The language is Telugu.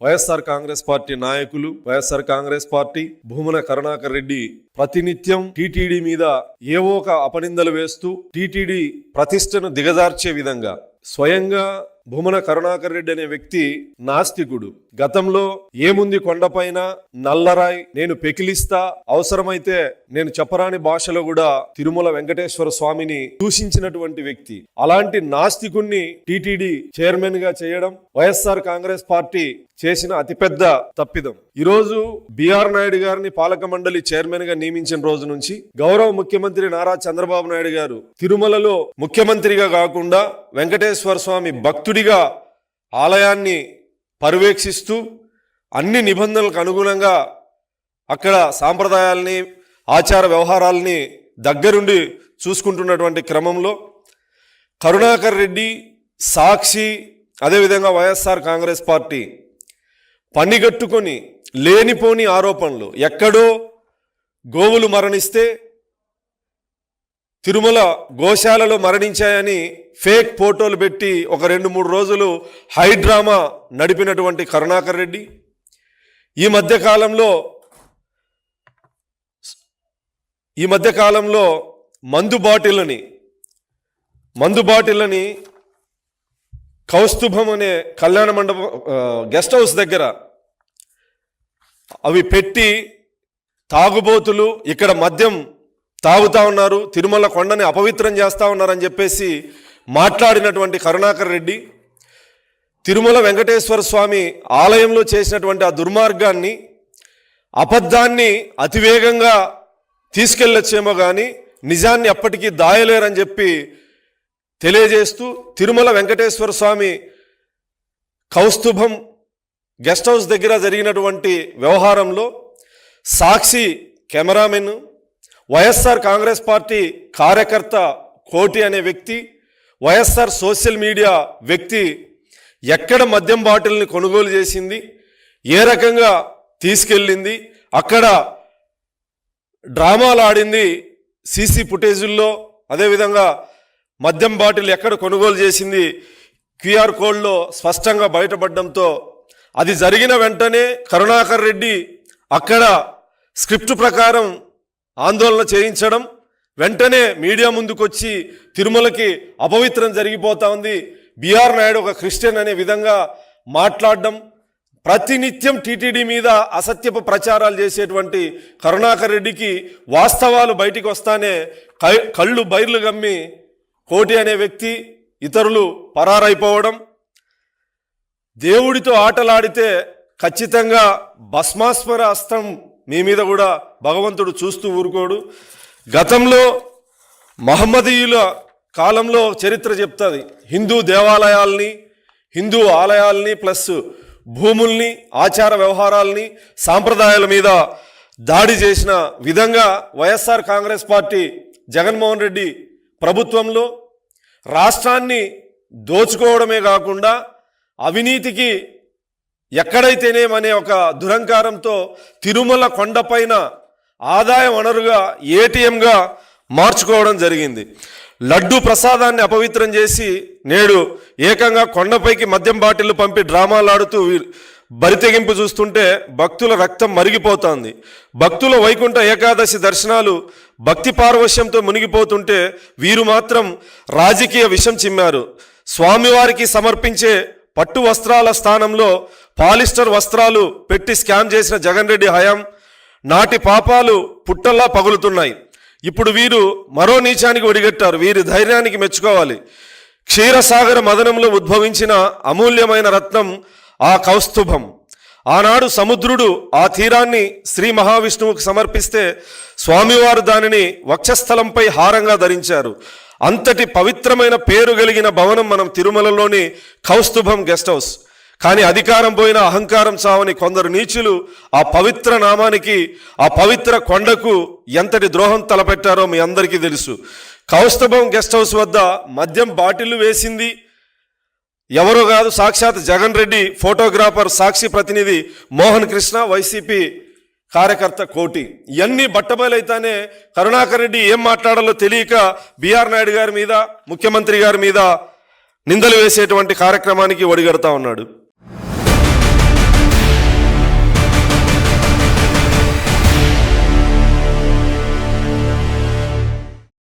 వైఎస్ఆర్ కాంగ్రెస్ పార్టీ నాయకులు, వైఎస్ఆర్ కాంగ్రెస్ పార్టీ భూమన కరుణాకర్ రెడ్డి ప్రతినిత్యం టీటీడీ మీద ఏవో ఒక అపనిందలు వేస్తూ టీటీడీ ప్రతిష్టను దిగజార్చే విధంగా స్వయంగా భూమన కరుణాకర్ రెడ్డి అనే వ్యక్తి నాస్తికుడు. గతంలో ఏముంది కొండపైన నల్లరాయి, నేను పెకిలిస్తా, అవసరమైతే నేను చెప్పరాని భాషలో కూడా తిరుమల వెంకటేశ్వర స్వామిని దూషించినటువంటి వ్యక్తి. అలాంటి నాస్తికుణ్ణి టీటీడీ చైర్మన్ గా చేయడం వైఎస్ఆర్ కాంగ్రెస్ పార్టీ చేసిన అతిపెద్ద తప్పిదం. ఈరోజు బిఆర్ నాయుడు గారిని పాలక మండలి చైర్మన్ గా నియమించిన రోజు నుంచి గౌరవ ముఖ్యమంత్రి నారా చంద్రబాబు నాయుడు గారు తిరుమలలో ముఖ్యమంత్రిగా కాకుండా వెంకటేశ్వర స్వామి భక్తుడిగా ఆలయాన్ని పర్యవేక్షిస్తూ అన్ని నిబంధనలకు అనుగుణంగా అక్కడ సాంప్రదాయాల్ని, ఆచార వ్యవహారాల్ని దగ్గరుండి చూసుకుంటున్నటువంటి క్రమంలో కరుణాకర్ రెడ్డి, సాక్షి, అదేవిధంగా వైఎస్ఆర్ కాంగ్రెస్ పార్టీ పనిగట్టుకొని లేనిపోని ఆరోపణలు, ఎక్కడో గోవులు మరణిస్తే తిరుమల గోశాలలో మరణించాయని ఫేక్ ఫోటోలు పెట్టి ఒక 2-3 రోజులు హైడ్రామా నడిపినటువంటి కరుణాకర్ రెడ్డి ఈ మధ్యకాలంలో మందు బాటిళ్ళని కౌస్తుభం అనే కళ్యాణ మండపం గెస్ట్ హౌస్ దగ్గర అవి పెట్టి తాగుబోతులు ఇక్కడ మద్యం తాగుతా ఉన్నారు, తిరుమల కొండని అపవిత్రం చేస్తా ఉన్నారని చెప్పేసి మాట్లాడినటువంటి కరుణాకర్ రెడ్డి తిరుమల వెంకటేశ్వర స్వామి ఆలయంలో చేసినటువంటి ఆ దుర్మార్గాన్ని, అబద్ధాన్ని అతివేగంగా తీసుకెళ్ళొచ్చేమో కానీ నిజాన్ని అప్పటికీ దాయలేరని చెప్పి తెలియజేస్తూ తిరుమల వెంకటేశ్వర స్వామి కౌస్తుభం గెస్ట్ హౌస్ దగ్గర జరిగినటువంటి వ్యవహారంలో సాక్షి కెమెరామెన్, వైఎస్ఆర్ కాంగ్రెస్ పార్టీ కార్యకర్త కోటి అనే వ్యక్తి, వైఎస్ఆర్ సోషల్ మీడియా వ్యక్తి ఎక్కడ మద్యం బాటిల్ని కొనుగోలు చేసింది, ఏ రకంగా తీసుకెళ్ళింది, అక్కడ డ్రామాలు ఆడింది సీసీ ఫుటేజుల్లో, అదేవిధంగా మద్యం బాటిల్ ఎక్కడ కొనుగోలు చేసింది క్యూఆర్ కోడ్లో స్పష్టంగా బయటపడడంతో అది జరిగిన వెంటనే కరుణాకర్ రెడ్డి అక్కడ స్క్రిప్ట్ ప్రకారం ఆందోళన చేయించడం, వెంటనే మీడియా ముందుకొచ్చి తిరుమలకి అపవిత్రం జరిగిపోతా ఉంది, బిఆర్ నాయుడు ఒక క్రిస్టియన్ అనే విధంగా మాట్లాడడం, ప్రతినిత్యం టీటీడీ మీద అసత్యపు ప్రచారాలు చేసేటువంటి కరుణాకర్ రెడ్డికి వాస్తవాలు బయటికి వస్తానే కళ్ళు బైర్లు గమ్మి కోటి అనే వ్యక్తి, ఇతరులు పరారైపోవడం, దేవుడితో ఆటలాడితే ఖచ్చితంగా భస్మాస్మర అస్త్రం మీ మీద కూడా భగవంతుడు చూస్తూ ఊరుకోడు. గతంలో మహమ్మదీయుల కాలంలో చరిత్ర చెప్తుంది, హిందూ దేవాలయాల్ని, హిందూ ఆలయాల్ని ప్లస్ భూముల్ని, ఆచార వ్యవహారాల్ని, సాంప్రదాయాల మీద దాడి చేసిన విధంగా వైఎస్ఆర్ కాంగ్రెస్ పార్టీ జగన్మోహన్ రెడ్డి ప్రభుత్వంలో రాష్ట్రాన్ని దోచుకోవడమే కాకుండా అవినీతికి ఎక్కడైతేనేమనే ఒక దురంకారంతో తిరుమల కొండపైన ఆదాయ వనరుగా ఏటీఎంగా మార్చుకోవడం జరిగింది. లడ్డు ప్రసాదాన్ని అపవిత్రం చేసి నేడు ఏకంగా కొండపైకి మద్యం బాటిళ్లు పంపి డ్రామాలాడుతూ బరితెగింపు చూస్తుంటే భక్తుల రక్తం మరిగిపోతోంది. భక్తుల వైకుంఠ ఏకాదశి దర్శనాలు భక్తి పారవశ్యంతో మునిగిపోతుంటే వీరు మాత్రం రాజకీయ విషం చిమ్మారు. స్వామివారికి సమర్పించే పట్టు వస్త్రాల స్థానంలో పాలిస్టర్ వస్త్రాలు పెట్టి స్కామ్ చేసిన జగన్ రెడ్డి హయాం నాటి పాపాలు పుట్టల్లా పగులుతున్నాయి. ఇప్పుడు వీరు మరో నీచానికి ఒడిగట్టారు. వీరి ధైర్యానికి మెచ్చుకోవాలి. క్షీరసాగర మదనంలో ఉద్భవించిన అమూల్యమైన రత్నం ఆ కౌస్తుభం. ఆనాడు సముద్రుడు ఆ తీరాన్ని శ్రీ మహావిష్ణువుకు సమర్పిస్తే స్వామివారు దానిని వక్షస్థలంపై హారంగా ధరించారు. అంతటి పవిత్రమైన పేరు కలిగిన భవనం మనం తిరుమలలోని కౌస్తుభం గెస్ట్ హౌస్. కానీ అధికారం పోయిన అహంకారం చావని కొందరు నీచులు ఆ పవిత్ర నామానికి, ఆ పవిత్ర కొండకు ఎంతటి ద్రోహం తలపెట్టారో మీ అందరికీ తెలుసు. కౌస్తుభం గెస్ట్ హౌస్ వద్ద మద్యం బాటిళ్లు వేసింది ఎవరో కాదు, సాక్షాత్ జగన్ రెడ్డి ఫోటోగ్రాఫర్, సాక్షి ప్రతినిధి మోహన్ కృష్ణ, వైసీపీ కార్యకర్త కోటి. ఇవన్నీ బట్టబయలైతేనే కరుణాకర్ రెడ్డి ఏం మాట్లాడాలో తెలియక బిఆర్ నాయుడు గారి మీద, ముఖ్యమంత్రి గారి మీద నిందలు వేసేటువంటి కార్యక్రమానికి ఒడిగడతా ఉన్నాడు.